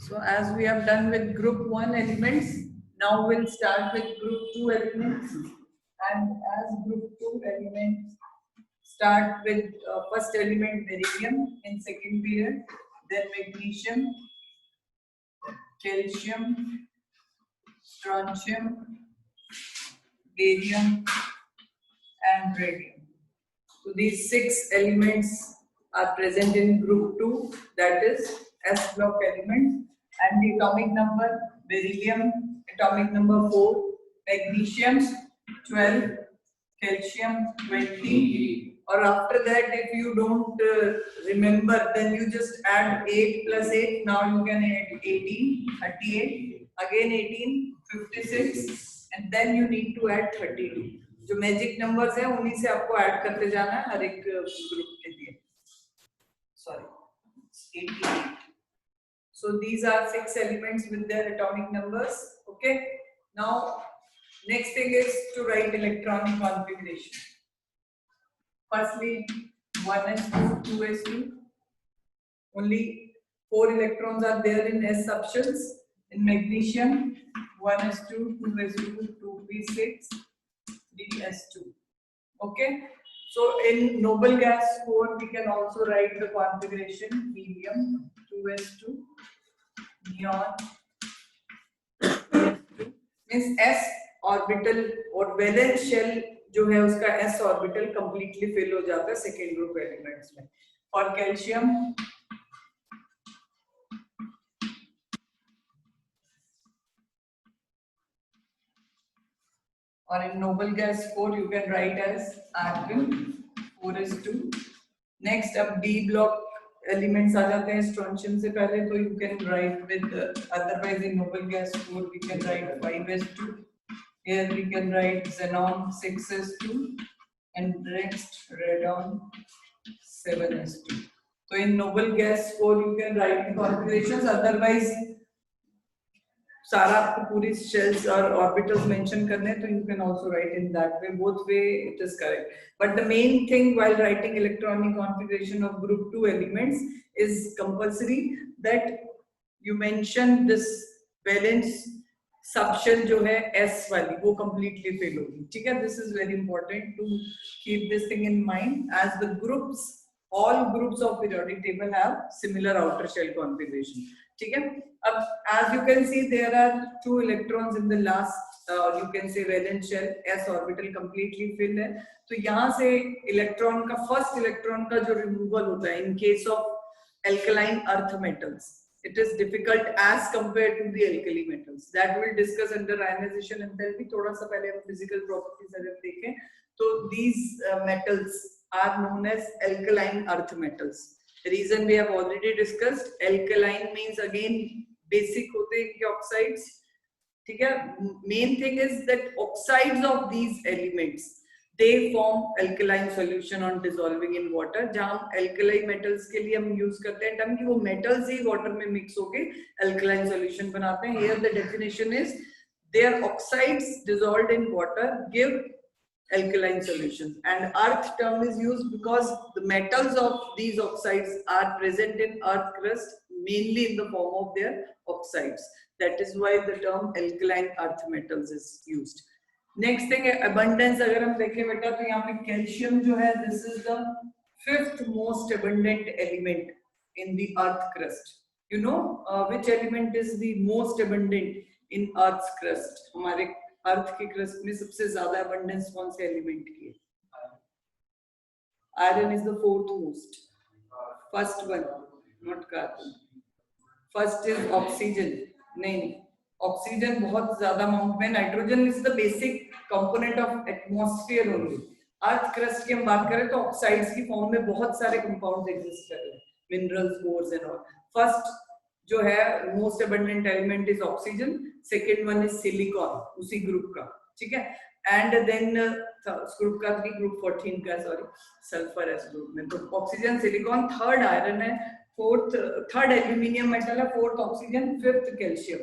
So as we have done with group 1 elements, now we'll start with group 2 elements. And as group 2 elements, start with first element beryllium in second period, then magnesium, calcium, strontium, barium, and radium. So these 6 elements are present in group 2, that is S block elements, and the atomic number beryllium, atomic number 4, magnesium 12, calcium 20, or after that if you don't remember, then you just add 8 plus 8, now you can add 18, 38, again 18, 56, and then you need to add 32. जो magic numbers हैं उन्हीं से आपको add करते जाना है हर एक group के लिए. Sorry, 88. So these are 6 elements with their atomic numbers. Okay. Now next thing is to write electronic configuration. Firstly, 1s2, 2s2. Only 4 electrons are there in s subshells. In magnesium, 1s2, 2s2, 2p6. 3s2. Okay, so in noble gas 4 we can also write the configuration helium 2s2, neon 2s2. means s orbital और valence shell जो है उसका s orbital completely fill हो जाता है second group elements में. और calcium or in noble gas 4 you can write as argon 4s2. Next up D block elements आ जाते हैं strontium से पहले, तो you can write with otherwise in noble gas 4 we can write 5s2. Here we can write xenon 6s2 and next radon 7s2. So in noble gas 4 you can write the configurations, otherwise सारा आपको पूरी shells और orbitals mention करने हैं, तो you can also write in that way. Both way it is correct. But the main thing while writing electronic configuration of group 2 elements is compulsory that you mention this valence subshell जो है S वाली वो completely fill होगी. ठीक है? This is very important to keep this thing in mind, as the groups, all groups of periodic table have similar outer shell configuration. ठीक है? अब as you can see there are 2 electrons in the last you can say valence shell, s orbital completely filled है, तो यहाँ से electron का first electron का जो रिमूवल होता है in case of alkaline earth metals, it is difficult as compared to the alkali metals. That will discuss under ionization enthalpy. थोड़ा सा पहले हम physical properties अगर देखें तो these metals are known as alkaline earth metals. Reason we have already discussed. Alkaline means again basic होते हैं oxides. ठीक है? Main thing is that oxides of these elements they form alkaline solution on dissolving in water. जहाँ हम alkali metals के लिए हम use करते हैं term कि वो metals ही water में mix होके alkaline solution बनाते हैं. Here the definition is their oxides dissolved in water give alkaline solutions, and earth term is used because the metals of these oxides are present in earth crust mainly in the form of their oxides. That is why the term alkaline earth metals is used. Next thing है abundance. अगर हम देखें बेटा तो यहाँ पे calcium जो है this is the 5th most abundant element in the earth crust. You know which element is the most abundant in earth's crust? हमारे अर्थ के क्रस्ट में सबसे ज्यादा अबंडेंस कौन से एलिमेंट की है? Iron is the 4th most. First one not carbon. First is oxygen. नहीं, ऑक्सीजन बहुत ज्यादा अमाउंट में. Nitrogen is the basic component of atmosphere only. Earth crust की हम बात करें तो ऑक्साइड्स की फॉर्म में बहुत सारे कंपाउंड्स एग्जिस्ट कर रहे हैं, minerals, ores and all. First जो है most abundant element is oxygen. Second one is silicon, उसी ग्रुप का. ठीक है? एंड देन ग्रुप का ग्रुप 14 का सॉरी सल्फर एस ग्रुप में. तो ऑक्सीजन, सिलिकॉन. थर्ड आयरन है. थर्ड एल्यूमिनियम मेटल है. 4th oxygen. 5th calcium.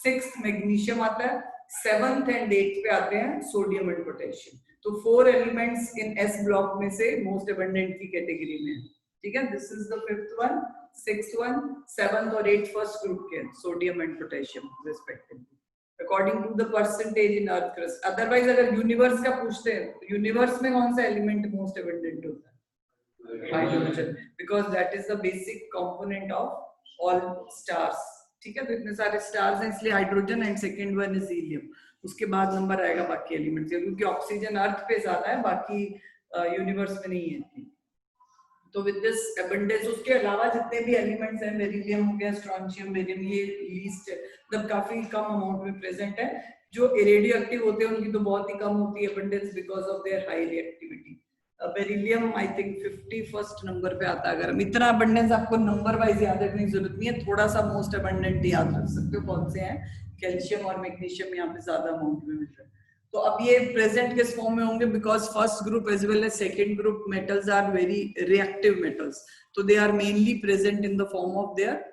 6th magnesium आता है. 7th एंड 8th पे आते हैं सोडियम एंड पोटेशियम. तो 4 एलिमेंट्स इन एस ब्लॉक में से मोस्ट अबंडेंट की कैटेगरी में. ठीक है, this is the 5th one, 6th one, 7th और 8th फर्स्ट ग्रुप के sodium and potassium respectively according to the percentage in earth crust. Otherwise अगर यूनिवर्स का पूछते हैं तो यूनिवर्स में कौन सा एलिमेंट मोस्ट एबंडेंट होता है? Hydrogen, because that is the basic component of all stars. ठीक है, तो इतने सारे स्टार्स हैं इसलिए hydrogen and second one is helium. उसके बाद नंबर आएगा बाकी एलिमेंट्स का, क्योंकि ऑक्सीजन अर्थ पे ज्यादा है, बाकी यूनिवर्स में नहीं है। तो विद दिस एबंडेंस, उसके अलावा जितने भी एलिमेंट्स हैं, बेरिलियम हो गया, स्ट्रोंशियम, बेरियम, ये लीस्ट मतलब काफी कम अमाउंट में प्रेजेंट है। जो रेडियो एक्टिव होते हैं उनकी तो बहुत ही कम होती है abundance because of their high reactivity. Beryllium I think 51st number पे आता है। अगर हम इतना अबंडेंस आपको नंबर वाइज याद रखने की जरूरत नहीं है, थोड़ा सा मोस्ट अबंडेंट याद रख सकते हो कौन से हैं। कैल्शियम और मैग्नीशियम यहाँ पे ज्यादा अमाउंट में मिल रहा है। तो अब ये प्रेजेंट किस फॉर्म में होंगे? Because first group as well as second group metals are very reactive metals, तो they are mainly present in the form of their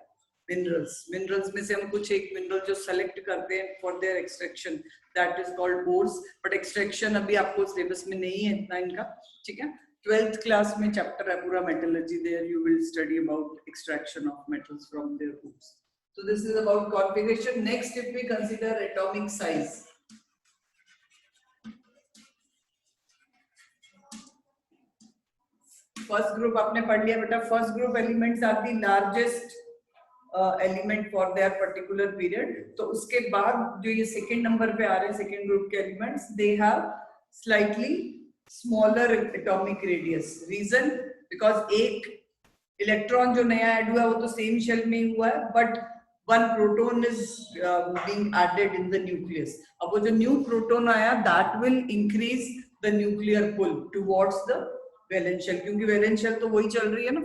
minerals. Minerals में से हम कुछ एक मिनरल जो सेलेक्ट करते हैं for their extraction, that is called ores. But extraction अभी आपको सिलेबस में नहीं है इतना इनका, ठीक है। 12th क्लास में चैप्टर है पूरा metallurgy, there you will study about extraction of metals from their ores. So this is about configuration. Next, if we consider atomic size, first group आपने पढ़ लिया बेटा। First group elements are the largest element for their particular period. तो उसके बाद जो ये second number पे आ रहे हैं सेकंड ग्रुप के elements, they have slightly smaller atomic radius. Reason, because एक इलेक्ट्रॉन जो नया ऐड हुआ है वो तो सेम शेल में ही हुआ है, but one proton is being added in the nucleus. अब वो जो न्यू प्रोटॉन आया, that will increase the nuclear pull towards the valence shell, क्योंकि वैलेंस शेल तो वही चल रही है ना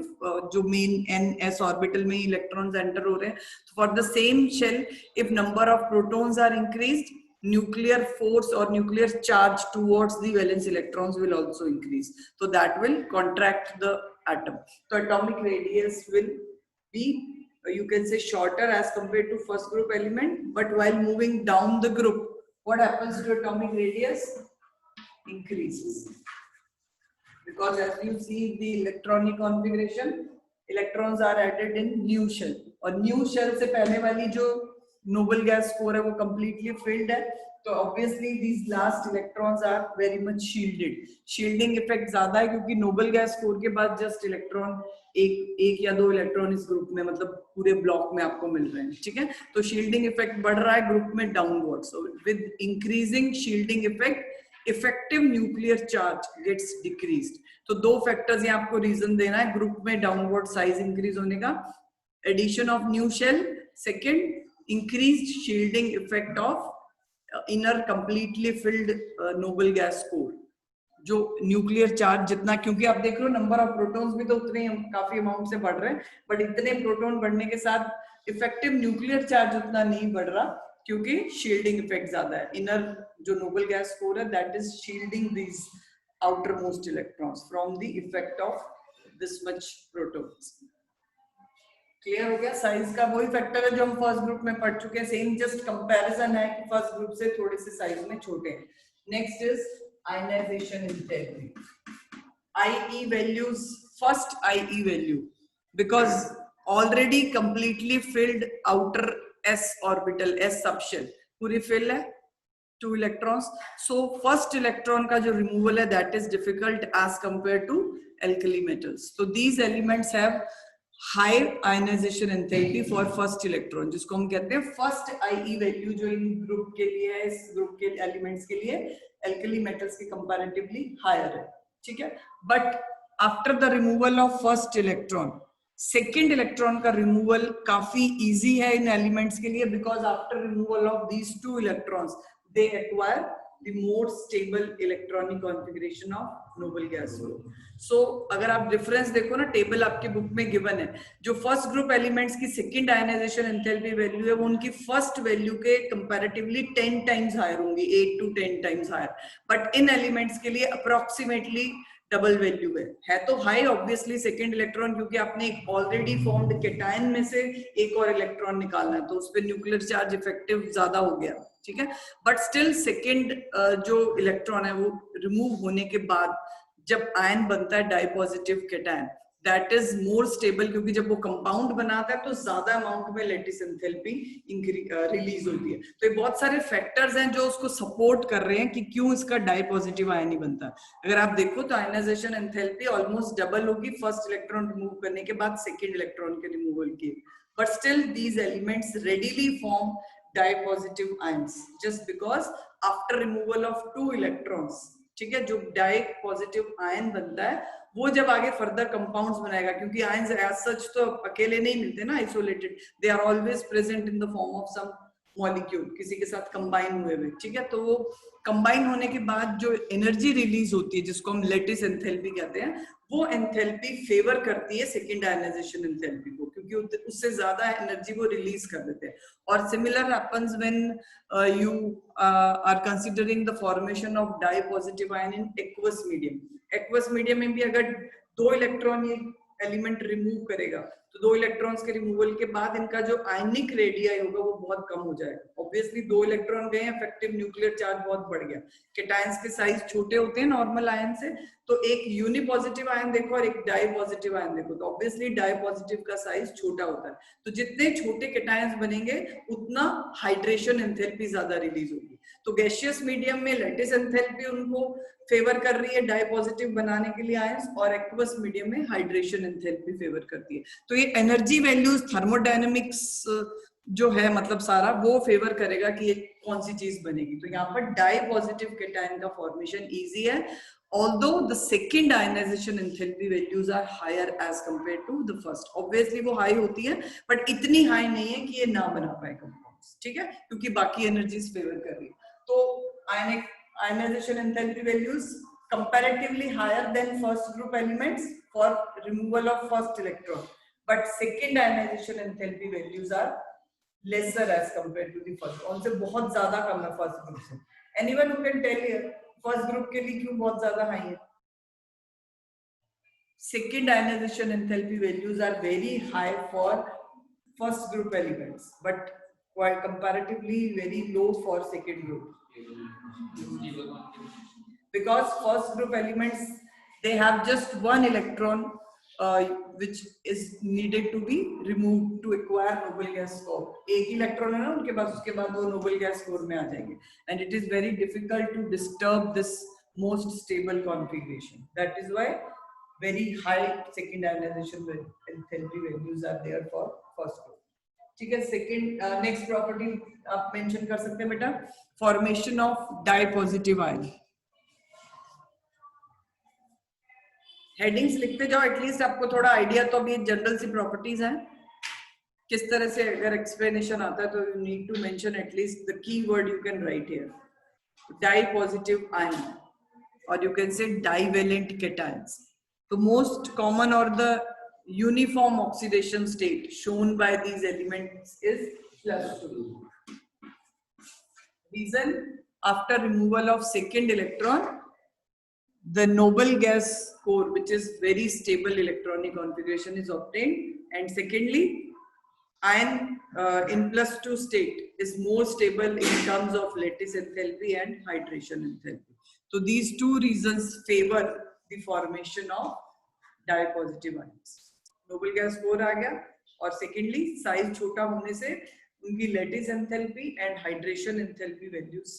जो मेन n s ऑर्बिटल में इलेक्ट्रॉन्स एंटर हो रहे हैं। तो for the same shell, if number of protons are increased, nuclear force or nuclear charge towards the valence electrons will also increase, so that will contract the atom. So atomic radius will be, you can say, shorter as compared to first group element, but while moving down the group, what happens to atomic radius? Increases, because as you see the electronic configuration, electrons are added in new shell, और new shell से पहले वाली जो noble gas core है वो completely filled है, तो obviously these last electrons are very much shielded. Shielding effect ज्यादा है क्योंकि noble gas core के बाद just electron एक या दो इलेक्ट्रॉन इस ग्रुप में, मतलब पूरे ब्लॉक में आपको मिल रहे हैं, ठीक है। तो शील्डिंग इफेक्ट बढ़ रहा है ग्रुप में downward, so with increasing shielding effect effective nuclear charge gets decreased. तो दो फैक्टर्स यहाँ आपको रीजन देना है ग्रुप में डाउनवर्ड साइज इंक्रीज होने का, addition of new shell, second increased shielding effect of inner completely filled noble gas core. जो न्यूक्लियर चार्ज जितना, क्योंकि आप देख रहे हो नंबर ऑफ प्रोटॉन्स भी तो उतने काफी अमाउंट से बढ़ रहे हैं, बट इतने प्रोटॉन बढ़ने के साथ इफेक्टिव न्यूक्लियर चार्ज उतना नहीं बढ़ रहा क्योंकि शील्डिंग इफेक्ट ज्यादा है। इनर जो नोबल गैस कोर है that is shielding these outer most electrons from the effect of this much protons. Clear हो गया? साइज का वही फैक्टर है जो हम फर्स्ट ग्रुप में पढ़ चुके हैं, सेम जस्ट कंपैरिजन है कि फर्स्ट ग्रुप से थोड़े से साइज में छोटे हैं। Next is ionization enthalpy. IE values, first IE value, because already completely filled outer s orbital, s subshell पूरी fill है 2 electrons, so first electron का जो removal है that is difficult as compared to alkali metals. So these elements have high ionization enthalpy for first electron, जिसको हम कहते हैं first IE value, जो इन ग्रुप के लिए है, इस ग्रुप के एलिमेंट्स के लिए alkali metals की comparatively higher है, ठीक है। But after the removal of first electron, second electron का removal काफी easy है इन एलिमेंट्स के लिए, because after removal of these 2 electrons they acquire the more stable electronic configuration of noble gas core. So अगर आप डिफरेंस देखो ना, table आपके बुक में गिवन है, जो फर्स्ट ग्रुप एलिमेंट्स की सेकंड आयनाइजेशन एंथैल्पी वैल्यू है वो उनकी फर्स्ट वैल्यू के कंपैरेटिवली 10 टाइम्स हायर होंगी, 8 to 10 टाइम्स हायर, बट इन एलिमेंट्स के लिए अप्रोक्सीमेटली डबल वैल्यू है तो हाई ऑब्वियसली सेकंड इलेक्ट्रॉन, क्योंकि आपने एक ऑलरेडी फॉर्म्ड केटायन में से एक और इलेक्ट्रॉन निकालना है, तो उस पे न्यूक्लियर चार्ज इफेक्टिव ज्यादा हो गया, ठीक है। बट स्टिल सेकंड जो इलेक्ट्रॉन है वो रिमूव होने के बाद जब आयन बनता है di positive cation, that is more stable, क्योंकि जब वो कंपाउंड बनाता है तो ज्यादा अमाउंट में लैटिस एंथैल्पी रिलीज होती है। तो ये बहुत सारे फैक्टर्स हैं जो उसको सपोर्ट कर रहे हैं कि क्यों इसका डाई पॉजिटिव आयन ही बनता है। अगर आप देखो तो आयनाइजेशन एंथैल्पी ऑलमोस्ट डबल होगी फर्स्ट इलेक्ट्रॉन रिमूव करने के बाद सेकेंड इलेक्ट्रॉन के रिमूवल की, but still these elements readily form di positive ions just because after removal of 2 electrons, ठीक है, जो डाई पॉजिटिव आयन बनता है वो जब आगे फर्दर कंपाउंड्स बनाएगा, क्योंकि आयंस एज सच तो अकेले नहीं मिलते ना isolated, they are always present in the form of some molecule, किसी के साथ कंबाइन हुए हुए, ठीक है। तो वो कंबाइन होने के बाद जो एनर्जी रिलीज होती है जिसको हम लैटिस एंथैल्पी कहते हैं, वो एंथैल्पी फेवर करती है सेकेंड आयनाइजेशन एंथैल्पी को, क्योंकि उससे ज्यादा एनर्जी वो रिलीज कर देते हैं। और similar happens when you are considering the formation of dye positive ion in aqueous medium. Aqueous medium में भी अगर 2 इलेक्ट्रॉन ये एलिमेंट रिमूव करेगा तो 2 इलेक्ट्रॉन्स के रिमूवल के बाद इनका जो आयनिक रेडियाई होगा वो बहुत कम हो जाएगा। ऑब्वियसली 2 इलेक्ट्रॉन गए, इफेक्टिव न्यूक्लियर चार्ज बहुत बढ़ गया। केटायंस के साइज छोटे होते हैं नॉर्मल आयन से, तो एक यूनि पॉजिटिव आयन देखो और एक डाई पॉजिटिव आयन देखो, तो ऑब्वियसली डाई पॉजिटिव का साइज छोटा होता है। तो जितने छोटे केटायंस बनेंगे उतना हाइड्रेशन एंथैल्पी ज्यादा रिलीज होगी। तो गैसियस मीडियम में लैटिस एंथैल्पी उनको फेवर कर रही है डाई पॉजिटिव बनाने के लिए आयंस, और एक्वस मीडियम में हाइड्रेशन एंथैल्पी फेवर करती है। तो ये एनर्जी वैल्यूज थर्मोडायनेमिक्स जो है मतलब सारा वो फेवर करेगा कि ये कौन सी चीज बनेगी। तो यहाँ पर डाई पॉजिटिव केटायन का फॉर्मेशन इजी है, although the second ionization enthalpy values are higher as compared to the first. Obviously वो हाई होती है बट इतनी हाई नहीं है कि ये ना बना पाए कंपाउंड्स, ठीक है, क्योंकि बाकी एनर्जीज फेवर कर रही है। तो ionization enthalpy values comparatively higher than first group elements for removal of first electron, but second ionization enthalpy values are lesser as compared to the first. उनसे बहुत ज्यादा कम है फर्स्ट ग्रुप से। Anyone who can tell here first group के लिए क्यों बहुत ज्यादा हाई है? Second ionization enthalpy values are very high for first group elements but quite comparatively very low for second group, because first group elements they have just 1 electron which is needed to be removed to acquire noble gas score. एक electron है ना उनके पास, उसके बाद वो Nobel gas score में आ जाएंगे, and it is very difficult to disturb this most stable configuration. That is why very high second ionization enthalpy values are there for first group. ठीक है, सेकंड नेक्स्ट प्रॉपर्टी आप mention कर सकते हैं बेटा, formation of di positive ion. Headings लिखते जाओ, at least आपको थोड़ा आइडिया तो अभी जनरल सी प्रॉपर्टीज हैं, किस तरह से अगर एक्सप्लेनेशन आता है तो you need to mention at least the key word you can write here, di positive ion, और you can say divalent cations. तो मोस्ट कॉमन और the uniform oxidation state shown by these elements is +2. Reason, after removal of second electron, the noble gas core, which is very stable electronic configuration, is obtained, and secondly ion in +2 state is more stable in terms of lattice enthalpy and hydration enthalpy. So these two reasons favor the formation of di positive ions. Noble gas score आ गया, और secondly size छोटा होने से उनकी lattice enthalpy and hydration enthalpy values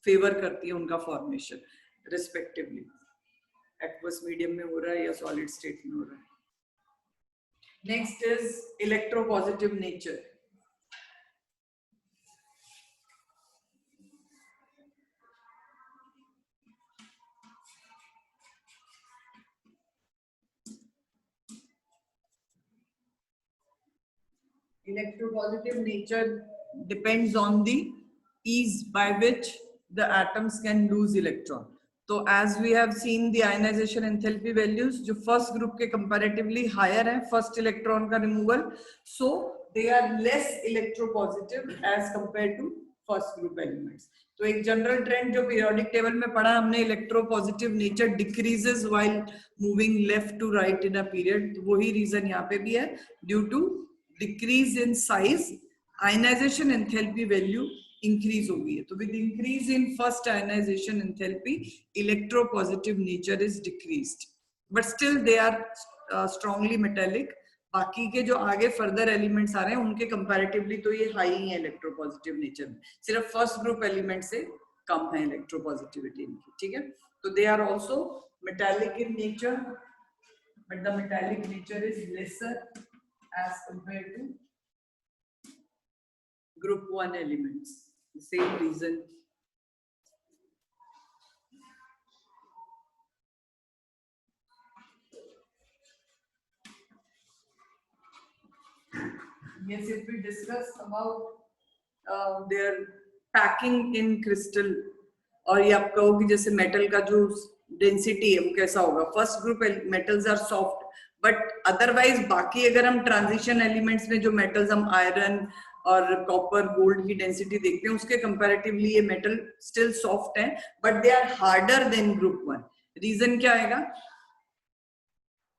favour करती है उनका फॉर्मेशन रिस्पेक्टिवली, एक्वस मीडियम में हो रहा है या सॉलिड स्टेट में हो रहा है। Next is electropositive nature. Electropositive nature depends on the ease by which the atoms can lose electron. So as we have seen the ionization enthalpy values, जो first group के comparatively higher है first electron का removal, so they are less electropositive as compared to first group elements. तो एक general trend जो periodic table में पढ़ा हमने, electropositive nature decreases while moving left to right in a period, तो वही रीजन यहाँ पे भी है, due to decrease in size ionization enthalpy value increase हो गई है। तो with increase in first ionization enthalpy electropositive nature is decreased, but still they are strongly metallic, बाकी के जो आगे फर्दर एलिमेंट्स आ रहे हैं उनके कंपैरेटिवली तो ये हाई ही है इलेक्ट्रोपॉजिटिव नेचर में, सिर्फ फर्स्ट ग्रुप एलिमेंट से कम है इलेक्ट्रोपॉजिटिविटी इनकी, ठीक है। तो they are also metallic in nature, but the metallic nature is lesser as compared to group 1 elements. The same reason. Yes, if we discuss about their packing in crystal, और ये आप कहो कि जैसे मेटल का जो डेंसिटी है वो कैसा होगा, first group metals are soft, but otherwise बाकी अगर हम ट्रांजिशन एलिमेंट्स में जो मेटल्स हम आयरन और कॉपर गोल्ड की डेंसिटी देखते हैं उसके कंपैरेटिवली ये मेटल स्टिल सॉफ्ट है, but they are harder than group 1। Reason क्या आएगा?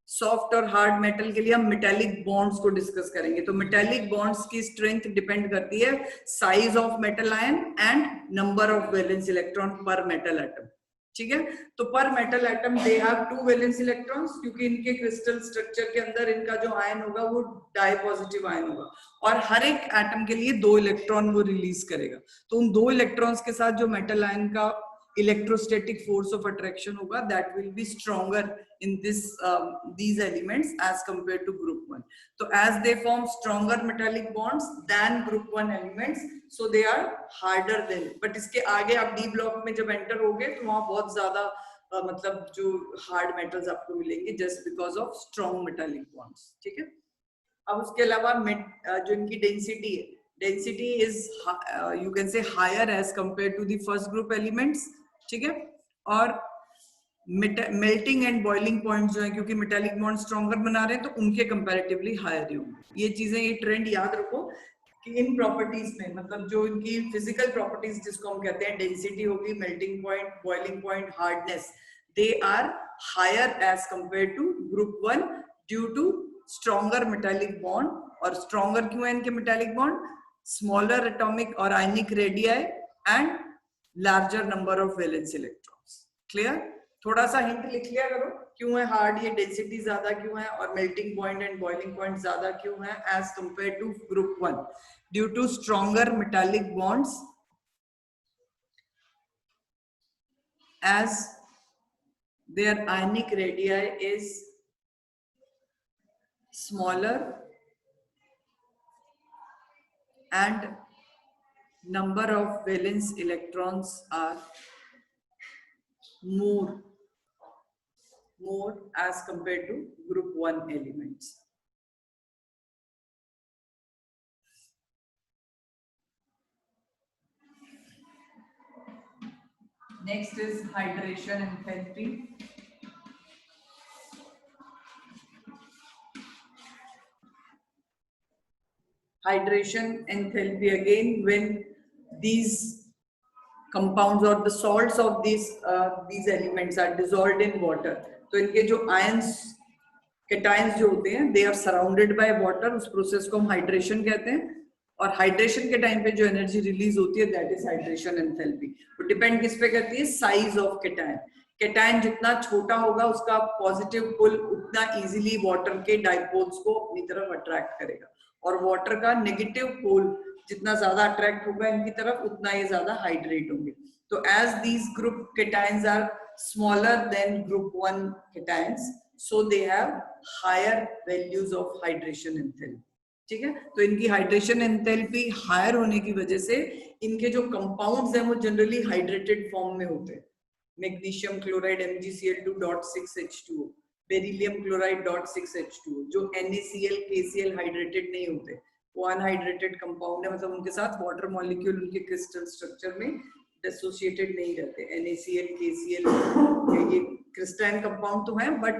सॉफ्ट और हार्ड मेटल के लिए हम मेटेलिक बॉन्ड्स को डिस्कस करेंगे। तो मेटेलिक बॉन्ड्स की स्ट्रेंथ डिपेंड करती है size of metal ion and number of valence electron पर मेटल एटम, ठीक है। तो पर metal atom they have 2 valence electrons, क्योंकि इनके क्रिस्टल स्ट्रक्चर के अंदर इनका जो आयन होगा वो डाई पॉजिटिव आयन होगा, और हर एक एटम के लिए 2 इलेक्ट्रॉन वो रिलीज करेगा। तो उन 2 इलेक्ट्रॉन्स के साथ जो मेटल आयन का इलेक्ट्रोस्टैटिक फोर्स ऑफ अट्रैक्शन होगा that will be stronger in these elements as compared to group 1. So as they form stronger metallic bonds than group 1 elements, so they are harder than, but इसके आगे आप D block में जब enter होगे तो वहाँ बहुत ज्यादा मतलब जो hard metals आपको मिलेंगे just because of strong metallic bonds, ठीक है। अब उसके अलावा जो इनकी डेंसिटी है, density is you can say higher as compared to the first group elements, ठीक है। और मेल्टिंग एंड बॉइलिंग पॉइंट जो है, क्योंकि मेटालिक बॉन्ड स्ट्रॉन्गर बना रहे हैं तो उनके कंपैरेटिवली हायर ही होंगे। ये चीजें, ये ट्रेंड याद रखो कि इन प्रॉपर्टीज में, मतलब जो इनकी फिजिकल प्रॉपर्टीज जिसको हम कहते हैं डेंसिटी होगी, melting point, boiling point, hardness, they are higher as compare to group 1 due to stronger metallic bond. और स्ट्रॉन्गर क्यों है इनके मेटालिक बॉन्ड? स्मॉलर एटॉमिक और ionic radii and larger number of valence electrons. Clear? थोड़ा सा hint लिख लिया करो, क्यों है हार्ड, ये डेंसिटी ज्यादा क्यों है, और melting point and boiling point ज्यादा क्यों है as compare to group 1, due to stronger metallic bonds as their ionic radii is smaller and number of valence electrons are more as compared to group 1 elements. Next is hydration enthalpy. Hydration enthalpy, again, when these compounds or the salts of these elements are dissolved in water, तो इनके जो ions, cations जो होते हैं, they are surrounded by water, उस process को हम hydration कहते हैं। और हाइड्रेशन के टाइम पे जो एनर्जी रिलीज होती है दैट इज हाइड्रेशन एंथैल्पी। तो डिपेंड किस पे करती है? Size of cation. केटायन जितना छोटा होगा उसका पॉजिटिव पुल उतना इजीली वाटर के डाइपोल्स को अपनी तरफ अट्रैक्ट करेगा, और वाटर का नेगेटिव पोल जितना ज्यादा अट्रैक्ट होगा इनकी तरफ उतना ये ज्यादा हाइड्रेट होंगे। तो as these group cations are smaller than group 1 cations, so they have higher values of hydration enthalpy, ठीक है। तो इनकी हाइड्रेशन एंथैल्पी हायर होने की वजह से इनके जो कंपाउंड्स हैं वो जनरली हाइड्रेटेड फॉर्म में होते हैं। Magnesium chloride Mgcl2.6H2O, beryllium chloride .6H2O, जो NaCl KCl हाइड्रेटेड नहीं होते, वो अनहाइड्रेटेड कंपाउंड है, मतलब उनके साथ वाटर मॉलिक्यूल उनके क्रिस्टल स्ट्रक्चर में एसोसिएटेड नहीं रहते। NaCl KCl ये क्रिस्टलाइन कंपाउंड तो हैं बट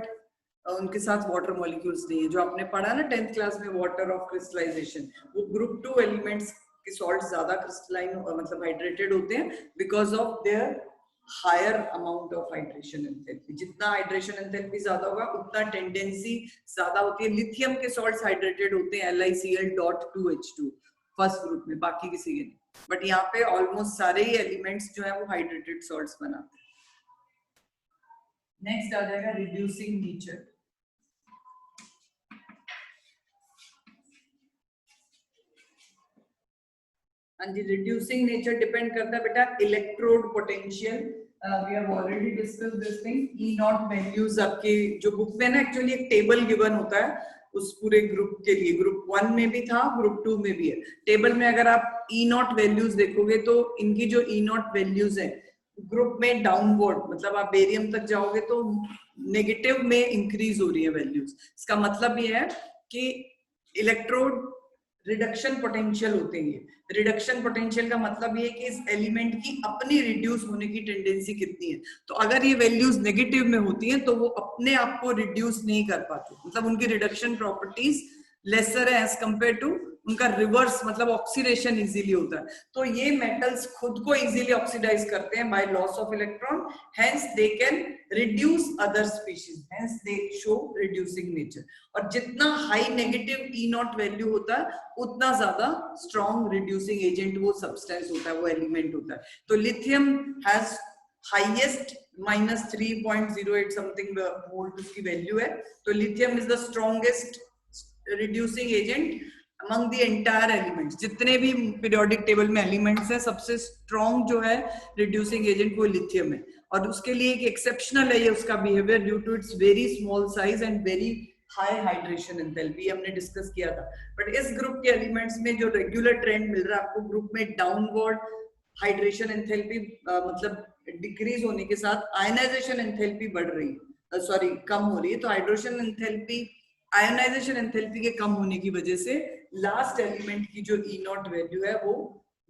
उनके साथ वाटर मॉलिक्यूल्स नहीं है। जो आपने पढ़ा ना 10th क्लास में वाटर ऑफ क्रिस्टलाइजेशन, वो ग्रुप 2 एलिमेंट्स के सॉल्ट ज्यादा क्रिस्टलाइन मतलब हाइड्रेटेड होते हैं because of their higher amount of hydration enthalpy. जितना हाइड्रेशन एंथैल्पी ज्यादा होगा उतना टेंडेंसी ज्यादा होती है। लिथियम के सॉल्ट्स हाइड्रेटेड होते हैं LiCl.2H2 फर्स्ट ग्रुप में, बाकी किसी के नहीं, बट यहाँ पे ऑलमोस्ट सारे ही एलिमेंट्स जो है वो हाइड्रेटेड सॉल्ट्स बनाते हैं। नेक्स्ट आ जाएगा रिड्यूसिंग नेचर। हाँ जी, रिड्यूसिंग नेचर डिपेंड करता है बेटा electrode potential. We have already discussed this thing. E naught values आपके जो बुक में ना एक्चुअली एक टेबल गिवन होता है उस पूरे ग्रुप के लिए, ग्रुप 1 में भी था, ग्रुप 2 में भी है। टेबल में अगर आप ई नॉट वैल्यूज देखोगे तो इनकी जो ई नॉट वैल्यूज है ग्रुप में डाउनवर्ड, मतलब आप बेरियम तक जाओगे तो नेगेटिव में इंक्रीज हो रही है वैल्यूज। इसका मतलब ये है कि इलेक्ट्रोड रिडक्शन पोटेंशियल होते हैं। रिडक्शन पोटेंशियल का मतलब ये है कि इस एलिमेंट की अपनी रिड्यूस होने की टेंडेंसी कितनी है। तो अगर ये वैल्यूज नेगेटिव में होती हैं तो वो अपने आप को रिड्यूस नहीं कर पाते, मतलब उनकी रिडक्शन प्रॉपर्टीज लेसर है एज कंपेयर टू उनका रिवर्स, मतलब ऑक्सीडेशन इजीली होता है। तो ये मेटल्स खुद को इजीली ऑक्सीडाइज करते हैं by loss of electron, hence they can reduce other species, hence they show reducing nature. और जितना high negative E not value होता है उतना ज्यादा स्ट्रॉन्ग रिड्यूसिंग एजेंट वो सब्सटेंस होता है, वो एलिमेंट होता है। तो lithium has highest -3.08 something volt उसकी वैल्यू है। तो lithium is the strongest reducing agent among the entire elements. जितने भी पीरियोडिक टेबल में एलिमेंट्स हैं सबसे स्ट्रॉन्ग जो है रिड्यूसिंग एजेंट वो लिथियम है। और उसके लिए एक एक्सेप्शनल है ये उसका behaviour due to its very small size and very high hydration enthalpy, हमने डिस्कस किया था। बट इस ग्रुप के एलिमेंट्स में जो रेगुलर ट्रेंड मिल रहा है आपको ग्रुप में डाउनवर्ड हाइड्रेशन एंथैल्पी मतलब डिक्रीज होने के साथ आयनाइजेशन एंथैल्पी बढ़ रही है, सॉरी कम हो रही है। तो हाइड्रेशन एंथैल्पी आयोनाइजेशन एंथैल्पी के कम होने की वजह से लास्ट एलिमेंट की जो ई नॉट वैल्यू है वो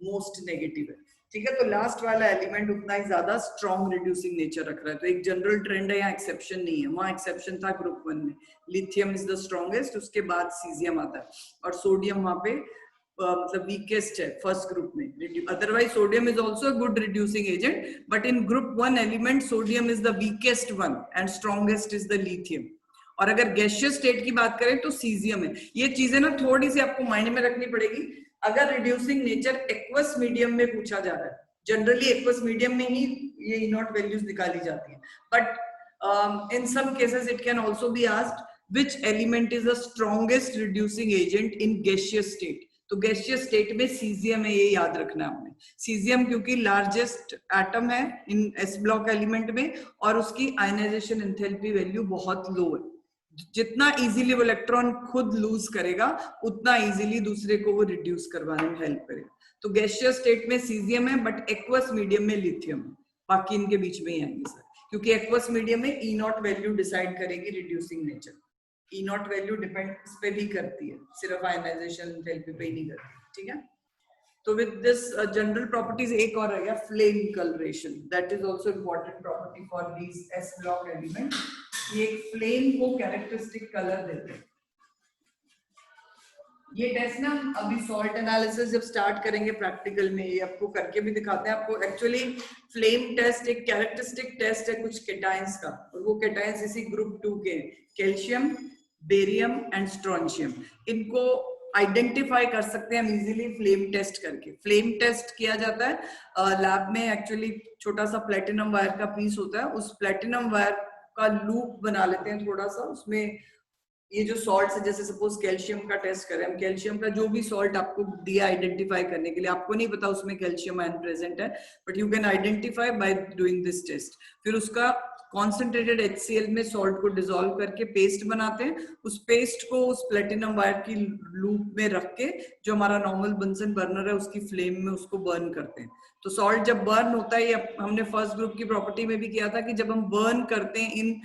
मोस्ट नेगेटिव है। ठीक है, तो लास्ट वाला एलिमेंट उतना ही ज्यादा स्ट्रॉन्ग रिड्यूसिंग नेचर रख रहा है। तो एक जनरल ट्रेंड है, यहाँ एक्सेप्शन नहीं है। वहां एक्सेप्शन था ग्रुप 1 में, लिथियम इज द स्ट्रॉन्गेस्ट, उसके बाद सीजियम आता है और सोडियम वहां पे मतलब वीकेस्ट है फर्स्ट ग्रुप में। Otherwise sodium is also a good reducing agent, but in group 1 element sodium is the weakest one and strongest is the lithium. और अगर गैसियस स्टेट की बात करें तो सीजियम है। ये चीजें ना थोड़ी सी आपको माइंड में रखनी पड़ेगी। अगर रिड्यूसिंग नेचर एक्वस मीडियम में पूछा जा रहा है, जनरली एक्वस मीडियम में ही ये ई नॉट वैल्यूज निकाली जाती है, but in some cases it can also be asked which element is the strongest reducing agent in gaseous state. तो गैसियस स्टेट में सीजियम है, ये याद रखना है आपने। सीजियम क्योंकि लार्जेस्ट एटम है इन एस ब्लॉक एलिमेंट में और उसकी आयनाइजेशन एंथैल्पी वैल्यू बहुत लो है। जितना इजीली वो इलेक्ट्रॉन खुद लूज करेगा उतना इजीली दूसरे को वो रिड्यूस करवाने में हेल्प करेगा। तो गैसियस स्टेट में सीजियम है, बट एक्वस मीडियम में लिथियम है। बाकी इनके बीच में ही आएंगे सर, क्योंकि एक्वस मीडियम में ई नॉट वैल्यू डिसाइड करेगी reducing nature. E not value depend इस पे भी करती है, सिर्फ आयनाइजेशन एंथैल्पी पे ही नहीं करती। ठीक है, तो विद दिस जनरल प्रॉपर्टीज एक और है flame coloration, that is also important property for these S block element. ये फ्लेम को कैरेक्टरिस्टिक कलर देते हैं। ये टेस्ट ना अभी सॉल्ट एनालिसिस जब स्टार्ट करेंगे प्रैक्टिकल में, ये आपको करके भी दिखाते हैं। आपको एक्चुअली फ्लेम टेस्ट एक कैरेक्टरिस्टिक टेस्ट है कुछ केटाइंस का, और वो केटाइंस इसी ग्रुप 2 के कैल्शियम, बेरियम एंड स्ट्रोंशियम, इनको आइडेंटिफाई कर सकते हैं हम इजीली फ्लेम टेस्ट करके। फ्लेम टेस्ट किया जाता है लैब में। एक्चुअली छोटा सा प्लेटिनम वायर का पीस होता है, उस प्लेटिनम वायर का लूप बना लेते हैं थोड़ा सा, उसमें ये जो सॉल्ट है, जैसे सपोज कैल्शियम का टेस्ट करें हम, कैल्शियम का जो भी सॉल्ट आपको दिया आइडेंटिफाई करने के लिए, आपको नहीं पता उसमें कैल्शियम आयन प्रेजेंट है, but you can identify by doing this test. फिर उसका कॉन्सेंट्रेटेड HCl में सॉल्ट को डिसॉल्व करके पेस्ट बनाते हैं। उस पेस्ट को उस प्लेटिनम वायर की लूप में रख के, जो हमारा नॉर्मल बंसन बर्नर है उसकी फ्लेम में उसको बर्न करते हैं। तो सॉल्ट जब बर्न होता है, हमने फर्स्ट ग्रुप की प्रॉपर्टी में भी किया था कि जब हम बर्न करते हैं इन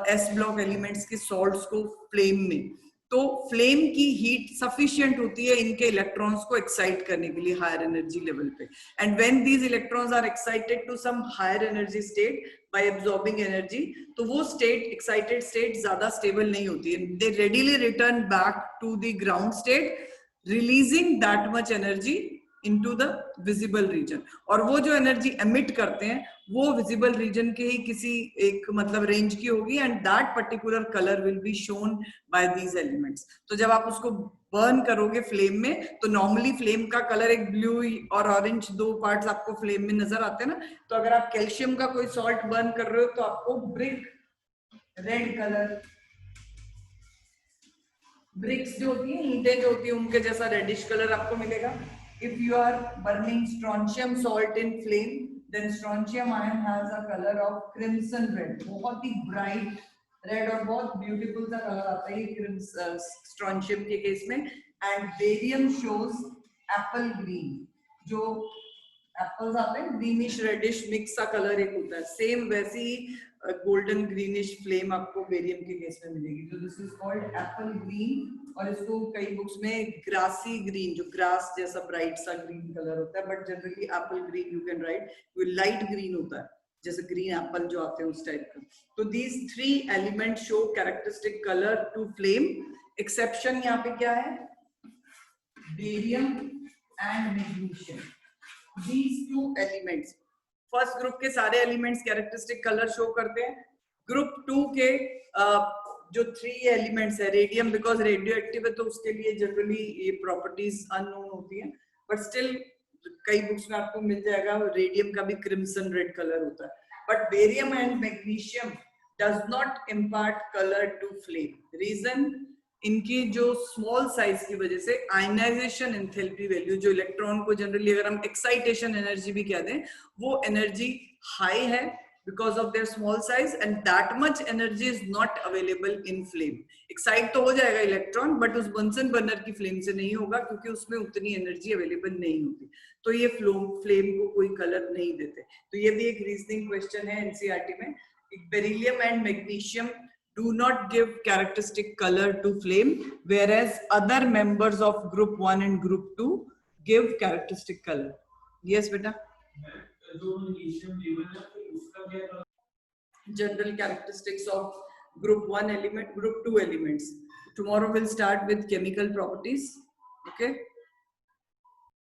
एस ब्लॉक एलिमेंट्स के सॉल्ट्स को फ्लेम में, तो फ्लेम की हीट सफिशिएंट होती है इनके इलेक्ट्रॉन्स को एक्साइट करने के लिए हायर एनर्जी लेवल पे। And when these electrons are excited to some higher energy state by absorbing energy, तो वो स्टेट, एक्साइटेड स्टेट, ज्यादा स्टेबल नहीं होती है। They readily return back to the ground state, releasing that much energy into the visible region. और वो जो energy emit करते हैं वो विजिबल रीजन के ही किसी एक मतलब रेंज की होगी, and that particular colour will be shown by these elements. तो जब आप उसको बर्न करोगे फ्लेम में, तो नॉर्मली फ्लेम का कलर एक ब्लू और ऑरेंज, दो पार्ट्स आपको फ्लेम में नजर आते हैं ना। तो अगर आप कैल्शियम का कोई सॉल्ट बर्न कर रहे हो तो आपको ब्रिक रेड कलर, ब्रिक्स जो होती है, ईंटें जो होती है, उनके जैसा रेडिश कलर आपको मिलेगा। If you are burning strontium salt in flame, then strontium ion has a color of crimson red. बहुत ही bright red और बहुत beautiful सा color आता है ये strontium के case में. And barium shows apple green. जो एप्पल्स आते हैं ग्रीनिश रेडिश मिक्स सा कलर एक होता है, सेम वैसी गोल्डन ग्रीनिश फ्लेम आपको बेरियम के केस में मिलेगी. तो this is called Apple green, और इसको कई बुक्स में ग्रासी ग्रीन, जो ग्रास जैसा ब्राइट सा ग्रीन कलर होता है, but generally Apple green you can right. वो लाइट ग्रीन होता है जैसे ग्रीन एप्पल जो आते हैं उस टाइप का. तो these three element show characteristic colour to flame. Exception यहाँ पे क्या है? Barium and magnesium. These two elements, first group के सारे एलिमेंट्स कैरेक्टरिस्टिक कलर शो करते हैं. ग्रुप 2 के जो 3 एलिमेंट्स है, रेडियम बिकॉज रेडियो एक्टिव है तो उसके लिए जनरली ये प्रॉपर्टीज अननोन होती हैं, बट स्टिल कई बुक्स में आपको मिल जाएगा रेडियम का भी क्रिम्सन रेड कलर होता है. But barium and magnesium does not impart colour to flame. Reason, इनकी जो स्मॉल साइज की वजह से आयनाइजेशन एंथैल्पी वैल्यू, जो इलेक्ट्रॉन को जनरली अगर हम एक्साइटेशन एनर्जी भी कह दें, वो एनर्जी हाई है because of their small size, and that much energy is not available in flame. Excite तो हो जाएगा इलेक्ट्रॉन, बट उस बंसन बर्नर की फ्लेम से नहीं होगा क्योंकि उसमें उतनी एनर्जी अवेलेबल नहीं होती. तो ये फ्लेम को कोई कलर नहीं देते. तो ये भी एक रीजनिंग क्वेश्चन है एनसीईआरटी में. Beryllium and magnesium do not give characteristic color to flame, whereas other members of group 1 and group 2 give characteristic color. Yes beta. General characteristics of group 1 element, group 2 elements. Tomorrow we'll start with chemical properties. Okay.